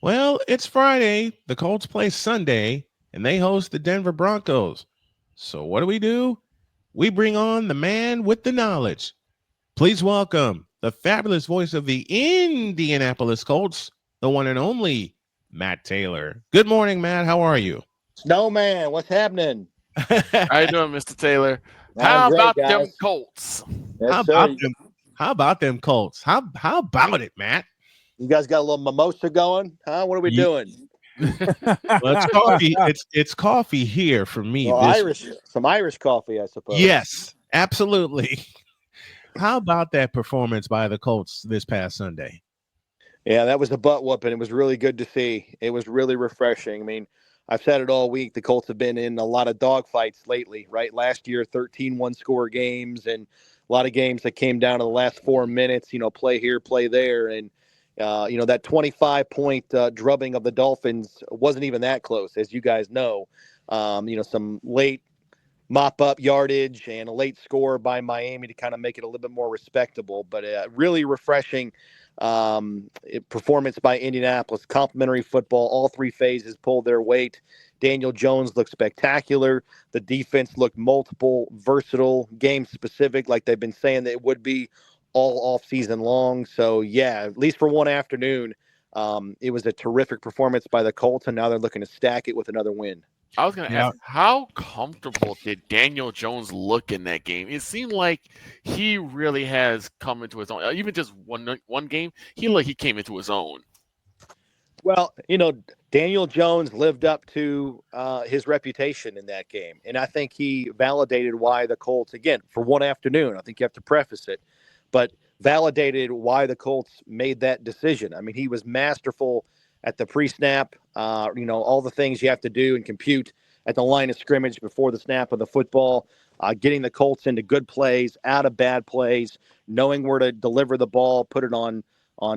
Well, it's Friday. The Colts play Sunday, and they host the Denver Broncos. So, what do? We bring on the man with the knowledge. Please welcome the fabulous voice of the Indianapolis Colts, the one and only Matt Taylor. Good morning, Matt. How are you? Snowman, what's happening? How you doing, Mr. Taylor? I'm How great, about them guys. Colts? how Yes, about sir. them? How about them Colts? How about it, Matt? You guys got a little mimosa going, huh? What are we Ye- doing? Well, it's coffee. It's coffee here for me. Well, This some Irish coffee, I suppose. yes, absolutely. How about that performance by the Colts this past Sunday? Yeah, that was a butt whooping. It was really good to see. It was really refreshing. I mean, I've said it all week. The Colts have been in a lot of dogfights lately, right? Last year, 13 one-score games and a lot of games that came down to the last 4 minutes, play here, play there. And, that 25-point drubbing of the Dolphins wasn't even that close, as you guys know. Some late mop up yardage and a late score by Miami to kind of make it a little bit more respectable. But really refreshing performance by Indianapolis. Complimentary football, all three phases pulled their weight. Daniel Jones looked spectacular. The defense looked multiple, versatile, game specific, like they've been saying that it would be all off season long. So yeah, at least for one afternoon, it was a terrific performance by the Colts, and now they're looking to stack it with another win. I was going to Yeah. ask, how comfortable did Daniel Jones look in that game? It seemed like he really has come into his own. Even just one game, he came into his own. Well, Daniel Jones lived up to his reputation in that game. And I think he validated why the Colts, again, for one afternoon, I think you have to preface it, but validated why the Colts made that decision. I mean, he was masterful at the pre snap, all the things you have to do and compute at the line of scrimmage before the snap of the football, getting the Colts into good plays, out of bad plays, knowing where to deliver the ball, put it on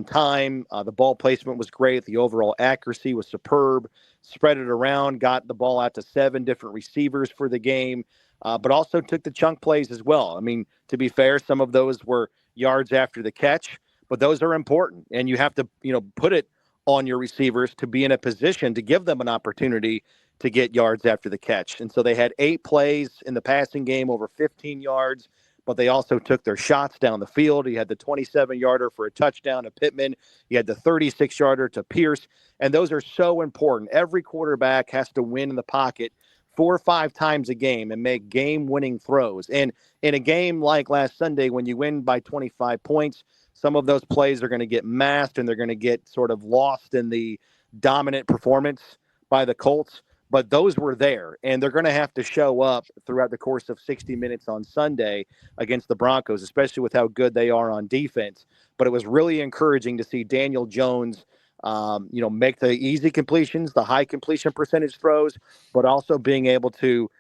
time. The ball placement was great. The overall accuracy was superb. Spread it around, got the ball out to 7 different receivers for the game, but also took the chunk plays as well. I mean, to be fair, some of those were yards after the catch, but those are important. And you have to, put it on your receivers to be in a position to give them an opportunity to get yards after the catch. And so they had 8 plays in the passing game, over 15 yards, but they also took their shots down the field. He had the 27-yarder for a touchdown to Pittman. He had the 36-yarder to Pierce. And those are so important. Every quarterback has to win in the pocket 4 or 5 times a game and make game-winning throws. And in a game like last Sunday, when you win by 25 points, some of those plays are going to get masked and they're going to get sort of lost in the dominant performance by the Colts. But those were there, and they're going to have to show up throughout the course of 60 minutes on Sunday against the Broncos, especially with how good they are on defense. But it was really encouraging to see Daniel Jones, make the easy completions, the high completion percentage throws, but also being able to,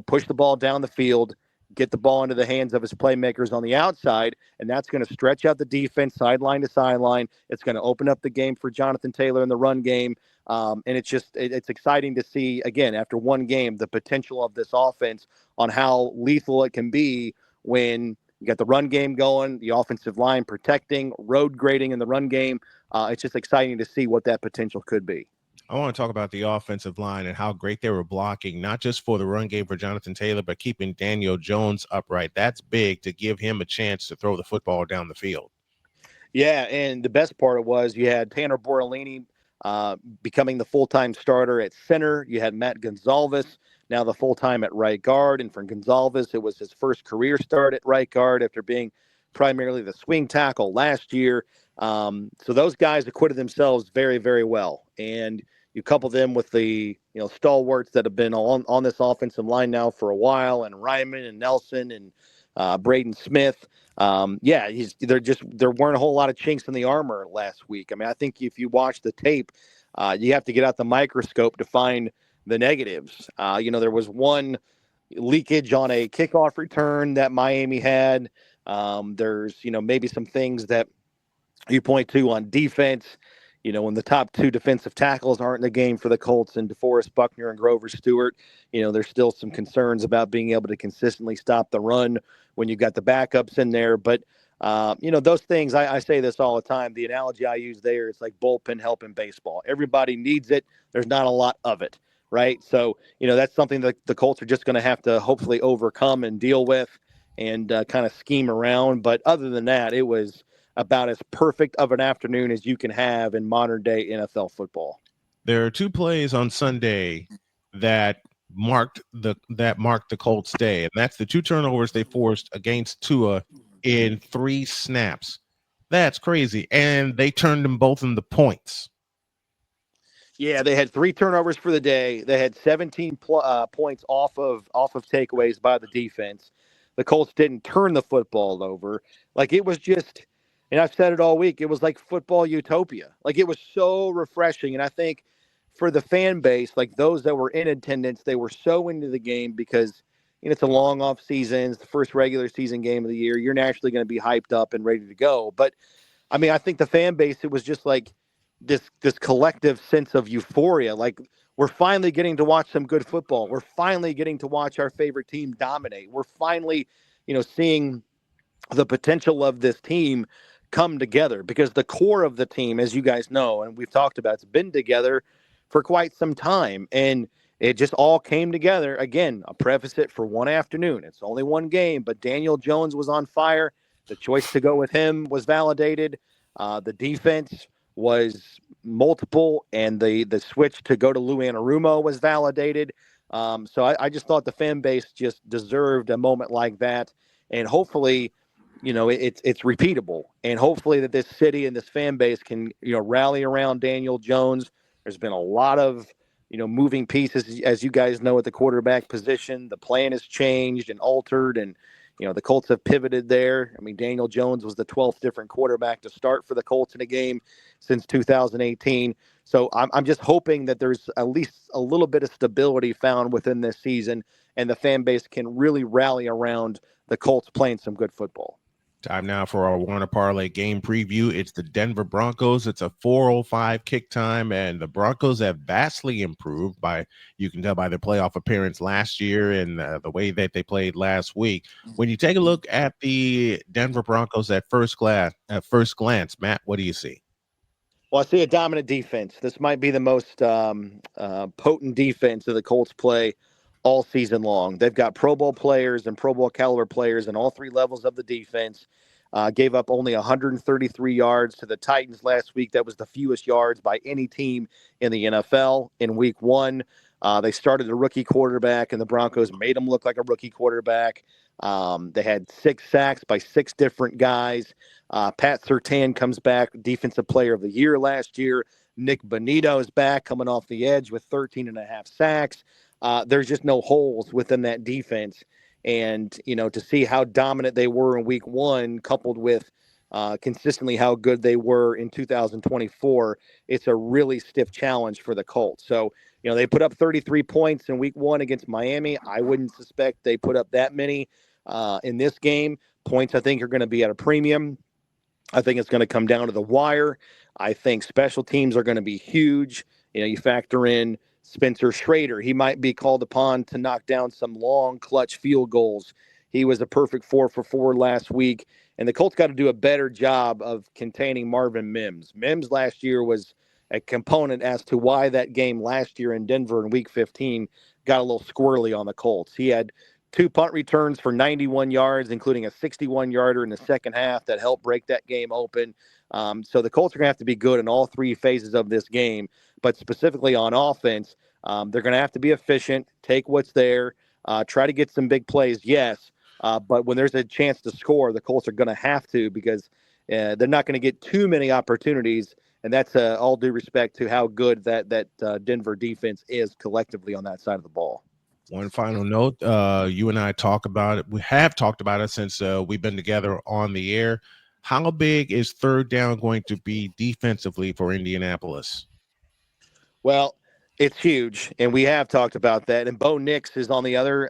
push the ball down the field, get the ball into the hands of his playmakers on the outside, and that's going to stretch out the defense sideline to sideline. It's going to open up the game for Jonathan Taylor in the run game. And it's exciting to see, again, after one game, the potential of this offense on how lethal it can be when you got the run game going, the offensive line protecting, road grading in the run game. It's just exciting to see what that potential could be. I want to talk about the offensive line and how great they were blocking, not just for the run game for Jonathan Taylor, but keeping Daniel Jones upright. That's big to give him a chance to throw the football down the field. Yeah, and the best part of it was you had Tanner Borellini becoming the full-time starter at center. You had Matt Gonzalez now the full-time at right guard. And for Gonzalez, it was his first career start at right guard after being primarily the swing tackle last year. So those guys acquitted themselves very, very well. And you couple them with the stalwarts that have been on this offensive line now for a while, and Ryman and Nelson and Braden Smith. There weren't a whole lot of chinks in the armor last week. I mean, I think if you watch the tape, you have to get out the microscope to find the negatives. There was one leakage on a kickoff return that Miami had. There's maybe some things that you point to on defense. When the top two defensive tackles aren't in the game for the Colts, and DeForest Buckner and Grover Stewart, there's still some concerns about being able to consistently stop the run when you've got the backups in there. But Those things, I say this all the time. The analogy I use there is like bullpen help in baseball. Everybody needs it. There's not a lot of it, right? So, that's something that the Colts are just going to have to hopefully overcome and deal with and kind of scheme around. But other than that, it was about as perfect of an afternoon as you can have in modern day NFL football. There are two plays on Sunday that marked the Colts' day, and that's the two turnovers they forced against Tua in 3 snaps. That's crazy, and they turned them both into points. Yeah, they had 3 turnovers for the day. They had 17 points off of takeaways by the defense. The Colts didn't turn the football over. Like, it was just, and I've said it all week, it was like football utopia. Like, it was so refreshing. And I think for the fan base, like those that were in attendance, they were so into the game because it's a long off season. It's the first regular season game of the year. You're naturally going to be hyped up and ready to go. But I mean, I think the fan base, it was just like this collective sense of euphoria. Like, we're finally getting to watch some good football. We're finally getting to watch our favorite team dominate. We're finally, seeing the potential of this team come together, because the core of the team, as you guys know, and we've talked about, it's been together for quite some time. And it just all came together. Again, I'll preface it for one afternoon. It's only one game, but Daniel Jones was on fire. The choice to go with him was validated. The defense was multiple, and the switch to go to Lou Anarumo was validated. So I just thought the fan base just deserved a moment like that. And hopefully, it's repeatable. And hopefully that this city and this fan base can, rally around Daniel Jones. There's been a lot of, moving pieces, as you guys know, at the quarterback position. The plan has changed and altered, and the Colts have pivoted there. I mean, Daniel Jones was the 12th different quarterback to start for the Colts in a game since 2018. So I'm just hoping that there's at least a little bit of stability found within this season, and the fan base can really rally around the Colts playing some good football. Time now for our Warner Parlay game preview. It's the Denver Broncos. It's a 4:05 kick time, and the Broncos have vastly improved you can tell by their playoff appearance last year and the way that they played last week. When you take a look at the Denver Broncos at first glance, Matt, what do you see? Well, I see a dominant defense. This might be the most potent defense that the Colts play all season long. They've got Pro Bowl players and Pro Bowl caliber players in all 3 levels of the defense. Gave up only 133 yards to the Titans last week. That was the fewest yards by any team in the NFL in week 1. They started a rookie quarterback, and the Broncos made him look like a rookie quarterback. They had 6 sacks by 6 different guys. Pat Surtain comes back, Defensive Player of the Year last year. Nick Bonito is back, coming off the edge with 13.5 sacks. There's just no holes within that defense. And, to see how dominant they were in week 1, coupled with consistently how good they were in 2024, it's a really stiff challenge for the Colts. So, they put up 33 points in week 1 against Miami. I wouldn't suspect they put up that many in this game. Points, I think, are going to be at a premium. I think it's going to come down to the wire. I think special teams are going to be huge. You factor in Spencer Schrader. He might be called upon to knock down some long clutch field goals. He was a perfect 4 for 4 last week. And the Colts got to do a better job of containing Marvin Mims. Mims last year was a component as to why that game last year in Denver in week 15 got a little squirrely on the Colts. He had 2 punt returns for 91 yards, including a 61-yarder in the second half that helped break that game open. So the Colts are going to have to be good in all 3 phases of this game, but specifically on offense, they're going to have to be efficient, take what's there, try to get some big plays, yes, but when there's a chance to score, the Colts are going to have to, because they're not going to get too many opportunities, and that's all due respect to how good that Denver defense is collectively on that side of the ball. One final note, you and I talk about it. We have talked about it since we've been together on the air. How big is third down going to be defensively for Indianapolis? Well, it's huge, and we have talked about that. And Bo Nix is on the other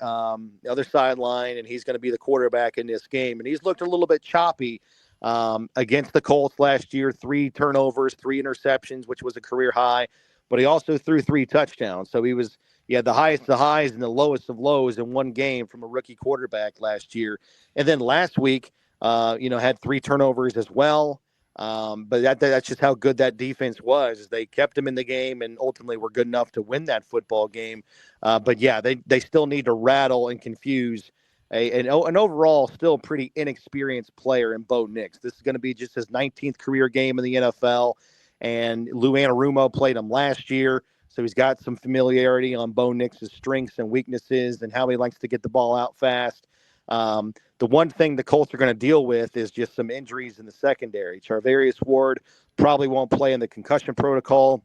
sideline, and he's going to be the quarterback in this game. And he's looked a little bit choppy against the Colts last year. 3 turnovers, 3 interceptions, which was a career high. But he also threw 3 touchdowns. So he had the highest of highs and the lowest of lows in one game from a rookie quarterback last year. And then last week, had 3 turnovers as well. But that's just how good that defense was. They kept them in the game and ultimately were good enough to win that football game. But yeah, they still need to rattle and confuse an overall still pretty inexperienced player in Bo Nix. This is going to be just his 19th career game in the NFL, and Lou Anarumo played him last year. So he's got some familiarity on Bo Nix's strengths and weaknesses and how he likes to get the ball out fast. The one thing the Colts are going to deal with is just some injuries in the secondary. Charvarius Ward probably won't play in the concussion protocol.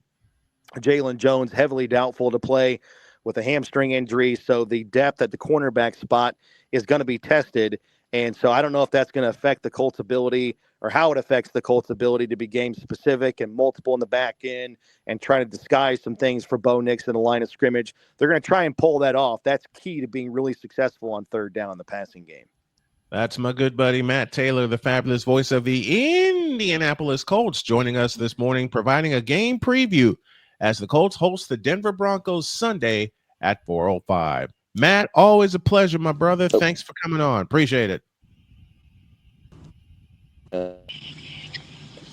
Jalen Jones, heavily doubtful to play with a hamstring injury. So the depth at the cornerback spot is going to be tested. And so I don't know if that's going to affect the Colts' ability or how it affects the Colts' ability to be game specific and multiple in the back end and try to disguise some things for Bo Nix in the line of scrimmage. They're going to try and pull that off. That's key to being really successful on third down in the passing game. That's my good buddy, Matt Taylor, the fabulous voice of the Indianapolis Colts, joining us this morning, providing a game preview as the Colts host the Denver Broncos Sunday at 4:05. Matt, always a pleasure, my brother. Thanks for coming on. Appreciate it.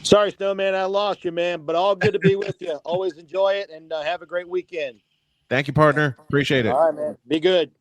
Sorry, Snowman, I lost you, man, but all good to be with you. Always enjoy it, and have a great weekend. Thank you, partner. Appreciate it. All right, man. Be good.